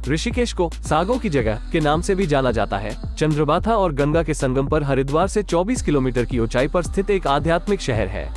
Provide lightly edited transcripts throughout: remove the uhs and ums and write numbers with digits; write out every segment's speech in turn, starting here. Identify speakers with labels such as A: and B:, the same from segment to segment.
A: ऋषिकेश को सागों की जगह के नाम से भी जाना जाता है। चंद्रबाथा और गंगा के संगम पर हरिद्वार से 24 किलोमीटर की ऊंचाई पर स्थित एक आध्यात्मिक शहर है।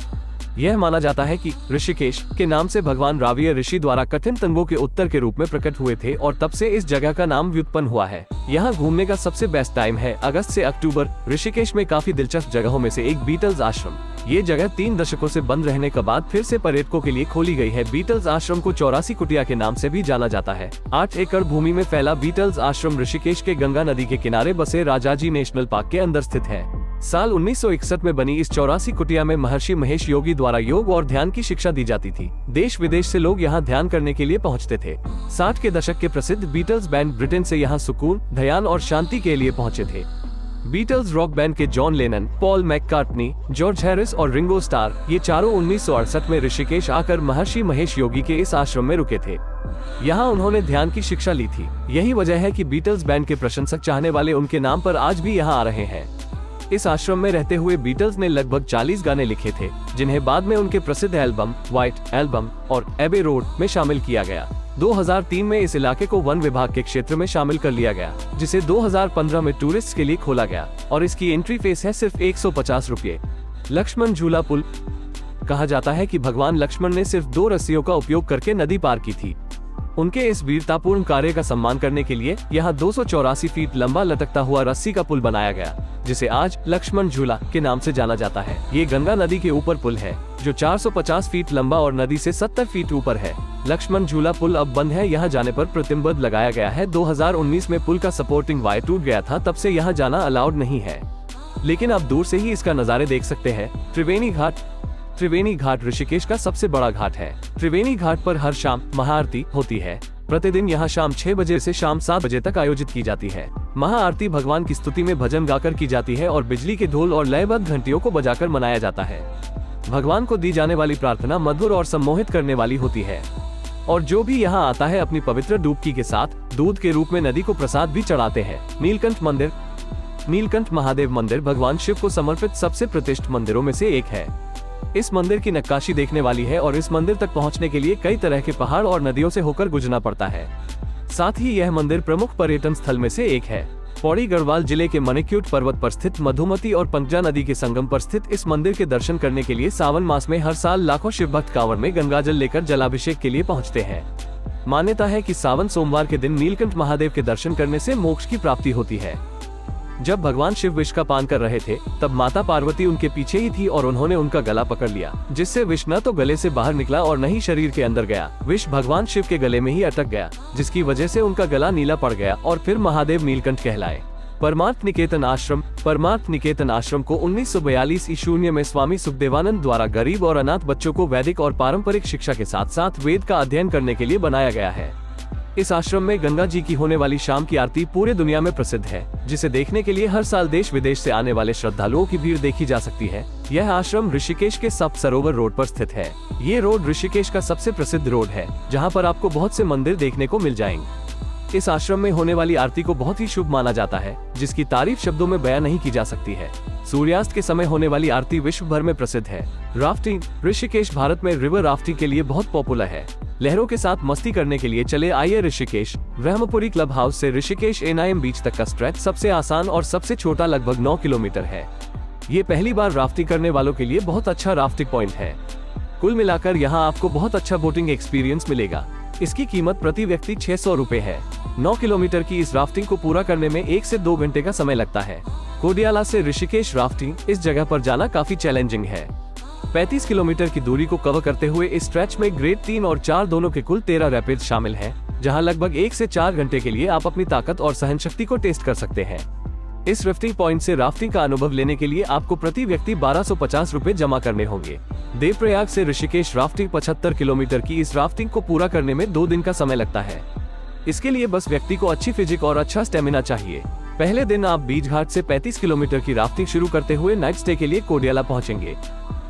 A: यह माना जाता है कि ऋषिकेश के नाम से भगवान रावीय ऋषि द्वारा कठिन तंगों के उत्तर के रूप में प्रकट हुए थे और तब से इस जगह का नाम व्युत्पन्न हुआ है। यहाँ घूमने का सबसे बेस्ट टाइम है अगस्त से अक्टूबर। ऋषिकेश में काफी दिलचस्प जगहों में से एक बीटल्स आश्रम। ये जगह 3 दशकों से बंद रहने के बाद फिर से पर्यटकों के लिए खोली गई है। बीटल्स आश्रम को 84 कुटिया के नाम से भी जाना जाता है। 8 एकड़ भूमि में फैला बीटल्स आश्रम ऋषिकेश के गंगा नदी के किनारे बसे राजाजी नेशनल पार्क के अंदर स्थित है। साल 1961 में बनी इस 84 कुटिया में महर्षि महेश योगी द्वारा योग और ध्यान की शिक्षा दी जाती थी। देश विदेश से लोग यहाँ ध्यान करने के लिए पहुँचते थे। 60 के दशक के प्रसिद्ध बीटल्स बैंड ब्रिटेन से यहाँ सुकून, ध्यान और शांति के लिए पहुँचे थे। बीटल्स रॉक बैंड के John Lennon, Paul McCartney, George Harris और रिंगो स्टार, ये चारों 1968 में ऋषिकेश आकर महर्षि महेश योगी के इस आश्रम में रुके थे। यहाँ उन्होंने ध्यान की शिक्षा ली थी। यही वजह है कि बीटल्स बैंड के प्रशंसक चाहने वाले उनके नाम पर आज भी यहाँ आ रहे हैं। इस आश्रम में रहते हुए बीटल्स ने लगभग 40 गाने लिखे थे, जिन्हें बाद में उनके प्रसिद्ध एल्बम व्हाइट एल्बम और एबे रोड में शामिल किया गया। 2003 में इस इलाके को वन विभाग के क्षेत्र में शामिल कर लिया गया, जिसे 2015 में टूरिस्ट के लिए खोला गया और इसकी एंट्री फीस है सिर्फ 150 रुपये। लक्ष्मण झूला पुल। कहा जाता है कि भगवान लक्ष्मण ने सिर्फ 2 रस्सियों का उपयोग करके नदी पार की थी। उनके इस वीरतापूर्ण कार्य का सम्मान करने के लिए यहाँ 284 फीट लंबा लटकता हुआ रस्सी का पुल बनाया गया, जिसे आज लक्ष्मण झूला के नाम से जाना जाता है। ये गंगा नदी के ऊपर पुल है, जो 450 फीट लंबा और नदी से 70 फीट ऊपर है। लक्ष्मण झूला पुल अब बंद है। यहाँ जाने पर प्रतिबंध लगाया गया है। 2019 में पुल का सपोर्टिंग वायर टूट गया था, तब से यहाँ जाना अलाउड नहीं है, लेकिन आप दूर से ही इसका नजारे देख सकते हैं। त्रिवेणी घाट। त्रिवेणी घाट ऋषिकेश का सबसे बड़ा घाट है। त्रिवेणी घाट पर हर शाम महाआरती होती है। प्रतिदिन यहाँ शाम 6 बजे से शाम 7 बजे तक आयोजित की जाती है। महाआरती भगवान की स्तुति में भजन गाकर की जाती है और बिजली के ढोल और लयबद्ध घंटियों को बजाकर मनाया जाता है। भगवान को दी जाने वाली प्रार्थना मधुर और सम्मोहित करने वाली होती है और जो भी यहाँ आता है अपनी पवित्र डुबकी के साथ दूध के रूप में नदी को प्रसाद भी चढ़ाते हैं। नीलकंठ मंदिर। नीलकंठ महादेव मंदिर भगवान शिव को समर्पित सबसे प्रतिष्ठित मंदिरों में से एक है। इस मंदिर की नक्काशी देखने वाली है और इस मंदिर तक पहुंचने के लिए कई तरह के पहाड़ और नदियों से होकर गुजरना पड़ता है। साथ ही यह मंदिर प्रमुख पर्यटन स्थल में से एक है। पौड़ी गढ़वाल जिले के मणिक्यूट पर्वत पर स्थित मधुमती और पंजा नदी के संगम पर स्थित इस मंदिर के दर्शन करने के लिए सावन मास में हर साल लाखों शिव भक्त कांवड़ में गंगाजल लेकर जलाभिषेक के लिए पहुँचते हैं। मान्यता है कि सावन सोमवार के दिन नीलकंठ महादेव के दर्शन करने से मोक्ष की प्राप्ति होती है। जब भगवान शिव विष का पान कर रहे थे, तब माता पार्वती उनके पीछे ही थी और उन्होंने उनका गला पकड़ लिया, जिससे विष न तो गले से बाहर निकला और न ही शरीर के अंदर गया। विष भगवान शिव के गले में ही अटक गया, जिसकी वजह से उनका गला नीला पड़ गया और फिर महादेव नीलकंठ कहलाए। परमार्थ निकेतन आश्रम। परमार्थ निकेतन आश्रम को 1942 ईशून्य में स्वामी सुखदेवानंद द्वारा गरीब और अनाथ बच्चों को वैदिक और पारंपरिक शिक्षा के साथ साथ वेद का अध्ययन करने के लिए बनाया गया है। इस आश्रम में गंगा जी की होने वाली शाम की आरती पूरे दुनिया में प्रसिद्ध है, जिसे देखने के लिए हर साल देश विदेश से आने वाले श्रद्धालुओं की भीड़ देखी जा सकती है। यह आश्रम ऋषिकेश के सप्त सरोवर रोड पर स्थित है। ये रोड ऋषिकेश का सबसे प्रसिद्ध रोड है, जहाँ पर आपको बहुत से मंदिर देखने को मिल जाएंगे। इस आश्रम में होने वाली आरती को बहुत ही शुभ माना जाता है, जिसकी तारीफ शब्दों में बयां नहीं की जा सकती है। सूर्यास्त के समय होने वाली आरती विश्व भर में प्रसिद्ध है। राफ्टिंग। ऋषिकेश भारत में रिवर राफ्टिंग के लिए बहुत पॉपुलर है। लहरों के साथ मस्ती करने के लिए चले आइए ऋषिकेश। ब्रह्मपुरी क्लब हाउस से ऋषिकेश एनायम बीच तक का स्ट्रेच सबसे आसान और सबसे छोटा लगभग 9 किलोमीटर है। ये पहली बार राफ्टिंग करने वालों के लिए बहुत अच्छा राफ्टिंग पॉइंट है। कुल मिलाकर यहाँ आपको बहुत अच्छा बोटिंग एक्सपीरियंस मिलेगा। इसकी कीमत प्रति व्यक्ति 600 रुपए है। 9 किलोमीटर की इस राफ्टिंग को पूरा करने में 1 से 2 घंटे का समय लगता है। कोडियाला से ऋषिकेश राफ्टिंग। इस जगह पर जाना काफी चैलेंजिंग है। 35 किलोमीटर की दूरी को कवर करते हुए इस स्ट्रेच में ग्रेड 3 और 4 दोनों के कुल 13 रैपिड शामिल हैं, जहां लगभग 1 से 4 घंटे के लिए आप अपनी ताकत और सहनशक्ति को टेस्ट कर सकते हैं। इस राफ्टिंग पॉइंट से राफ्टिंग का अनुभव लेने के लिए आपको प्रति व्यक्ति 1250 रुपए जमा करने होंगे। देवप्रयाग से ऋषिकेश राफ्टिंग 75 किलोमीटर की इस राफ्टिंग को पूरा करने में 2 दिन का समय लगता है। इसके लिए बस व्यक्ति को अच्छी फिजिक और अच्छा स्टेमिना चाहिए। पहले दिन आप बीच घाट से 35 किलोमीटर की राफ्टिंग शुरू करते हुए नाइट स्टे के लिए कोडियाला पहुंचेंगे।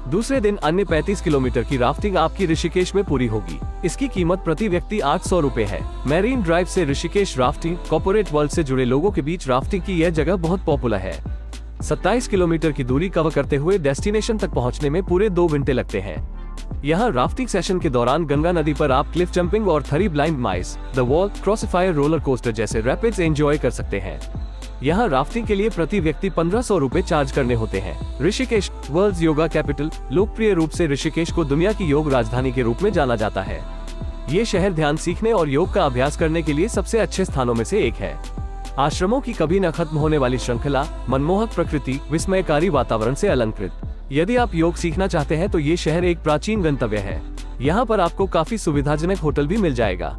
A: दूसरे दिन अन्य 35 किलोमीटर की राफ्टिंग आपकी ऋषिकेश में पूरी होगी। इसकी कीमत प्रति व्यक्ति 800 रुपए है। मैरीन ड्राइव से ऋषिकेश राफ्टिंग। कॉर्पोरेट वर्ल्ड से जुड़े लोगों के बीच राफ्टिंग की यह जगह बहुत पॉपुलर है। 27 किलोमीटर की दूरी कवर करते हुए डेस्टिनेशन तक पहुंचने में पूरे 2 घंटे लगते हैं। यहाँ राफ्टिंग सेशन के दौरान गंगा नदी पर आप क्लिफ जंपिंग और 3 blind mice, the wall, crossifier roller coaster जैसे रैपिड्स एंजॉय कर सकते हैं। यहाँ राफ्टिंग के लिए प्रति व्यक्ति 1500 रुपए चार्ज करने होते हैं। Rishikesh, world's yoga capital. लोकप्रिय रूप से ऋषिकेश को दुनिया की योग राजधानी के रूप में जाना जाता है। ये शहर ध्यान सीखने और योग का अभ्यास करने के लिए सबसे अच्छे स्थानों में से एक है। आश्रमों की कभी न खत्म होने वाली श्रृंखला, मनमोहक प्रकृति, विस्मयकारी वातावरण से अलंकृत। यदि आप योग सीखना चाहते हैं तो ये शहर एक प्राचीन गंतव्य है। यहाँ पर आपको काफी सुविधाजनक होटल भी मिल जाएगा।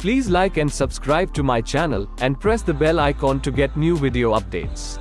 A: Please like and subscribe to my channel and press the bell icon to get new video updates.